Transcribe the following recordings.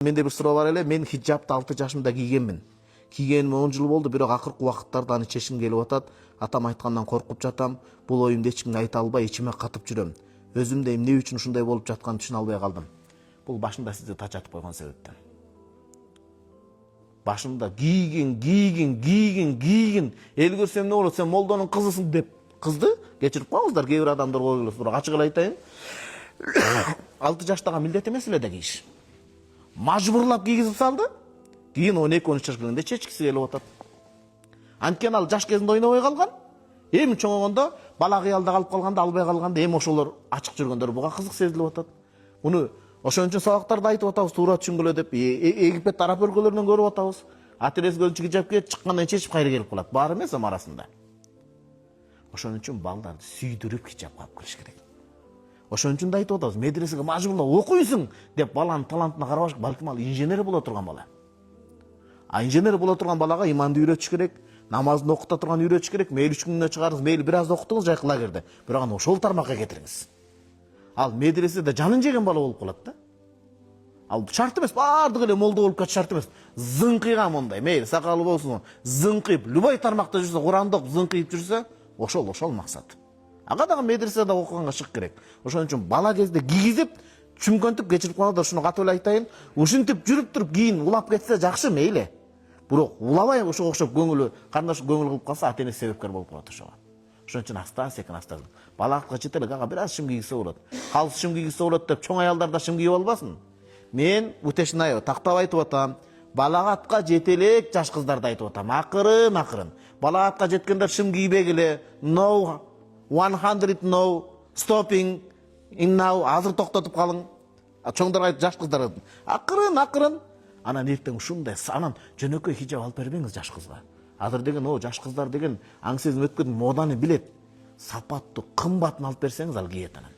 Менде bir суроо бар эле, мен хиджабты 6 жашымда кийгенмин. Кийгениме 10 жыл болду, бирок акыркы убакыттарда аны чечким келип атат. Атам айткандан коркуп жатам. Бул оюмду эч кимге айта албай, ичиме катып жүрөм. Өзүм да эмне үчүн ушундай болуп жатканын түшүнө албай калдым. Бул башында сизди тачатып койгон себептен. Башында кийгин. Эл көрсөм эмне болот, сен молдонун кызысың деп кызды кечирип коюңуздар, кээ бир адамдар коюлат. Бирок ачык эле айтайын. 6 жаштагы милдет эмес эле да кийиш. Мажбурлап кийгизип салды. Кийин 12-13 жаш келгенде чечкиси келип атат. Анткени ал жаш кезинде ойнобой калган. Эми чоңойгондо бала кыялда калып калганда, албай калганда эми ошолор ачык жүргөндөр буга кызык сезилип атат. Муну ошон үчүн сабактарда айтып атабыз, туура түшүнгүлө деп. Египет араб өлкөлөрүнөн көрүп атабыз. Атерес көзүнчү хиджабке чыккандан чечип кайра келип калат. Бар эмес эми арасында. Ошон үчүн балдарды сүйдүрүп хиджабка алып кириш керек. Ошон үчүн да айтып атабыз, медресеге мажбурлап окуйсуң деп баланын талантына карабаш, балким ал инженер боло турган бала. А инженер боло турган балага иманды үйрөтүш керек, намазды окута турган үйрөтүш керек. Мейли 3 күнүнө чыгарыңыз, мейли бир аз окутуңуз жайкы лагерде. Бирок аны ошол тармакка кетириңиз. Ал медреседе жанын жеген бала болуп калат да. Ал шарт эмес, бардыгы эле молдо болуп кетиш шарт эмес. Зыңкыйган мондай, мейли сакалы болсун, зыңкыйып, любой тармакта жүрсө, Куранды окуп зыңкыйып жүрсө, ошол максат. Ага дагы медреседе окуганга шык керек. Ошон үчүн бала кезде кийгизип, чүмкөнтүп кечирип калганда ушуну катып эле айтайын. Ушинтип жүрүп туруп кийин улап кетсе жакшы, мейли. Бирок улабай ошого окшоп көңүлү, карындаш көңүл кылып калса, ата-энеси себепкер болуп калат ошого. Ошон үчүн аста-секин балакытка чете эле ага бир аз шым кийгизсе болот. Калыс шым кийгизсе болот деп чоң аялдар да шым кийип албасын. Мен утешнаю тактап айтып атам. Балагатка жете элек жаш кыздарды айтып атам. Акырын. Балагатка жеткендер шым кийбегиле. No 100 no stopping in now. Азыр токтотуп калың. Чоңдорго айтып, жаш кыздарга акырын. Анан эртең ушундай анан жөнөкөй хиджаб алып бербеңиз жаш кызга. Азыр деген жаш кыздар деген аңсызын өткөн моданы билет. Сапаттуу, кымбатын алып берсеңиз ал кийет анан.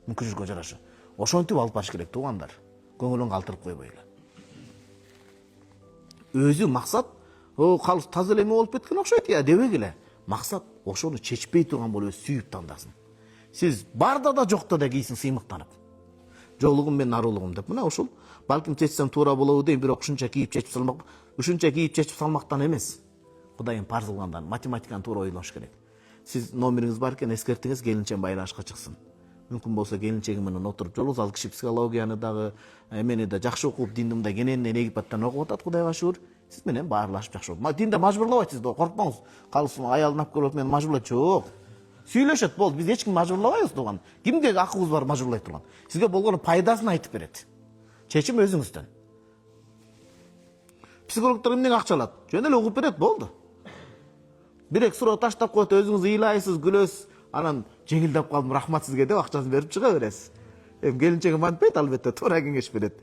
Мүмкүнчүлүккө жараша. Ошентип алып барыш керек туугандар. Көңүлүн калтырып койбой эле. Өзү максат, калыс таза эле эме болуп кеткен окшойт я дебегиле. Максат ошону чечпей турган болуп сүйүп тандасын. Сиз барда да жокто да кийсиң сыймыктанып. Жоолугум мен арулугум деп. Мына ушул балким чечсем туура болобу дейм, бирок ушунча кийип чечип салмак. Ушунча кийип чечип салмактан эмес. Кудайым парз кылгандан математиканы туура ойлош керек. Сиз номериңиз бар экен, эскертиңиз, келинчем байланышка чыксын. Мүмкүн болсо келинчегим менен отуруп жолугуз, ал киши психологияны дагы, эмени да жакшы окуп, диндин да кененинен Египеттен окуп атат, Кудайга шүгүр. Сиз менен баарлашып жакшы болот. Динде мажбурлабайт сизди, коркпоңуз. Калыс аялын алып келип мен мажбурлайт, жок. Сүйлөшөт, болду. Биз эч ким мажбурлабайбыз туган. Кимге акыбыз бар мажбурлай турган? Сизге болгон пайдасын айтып берет. Чечим өзүңүздөн. Психологдор эмнеге акча алат? Жөн эле угуп берет, болду. Бирек суроо таштап коет, өзүңүз ыйлайсыз, күлөсүз, анан жеңилдеп калдым, рахмат сизге деп акчасын берип чыга бересиз. Келинчегим антпайт, албетте, туура кеңеш берет.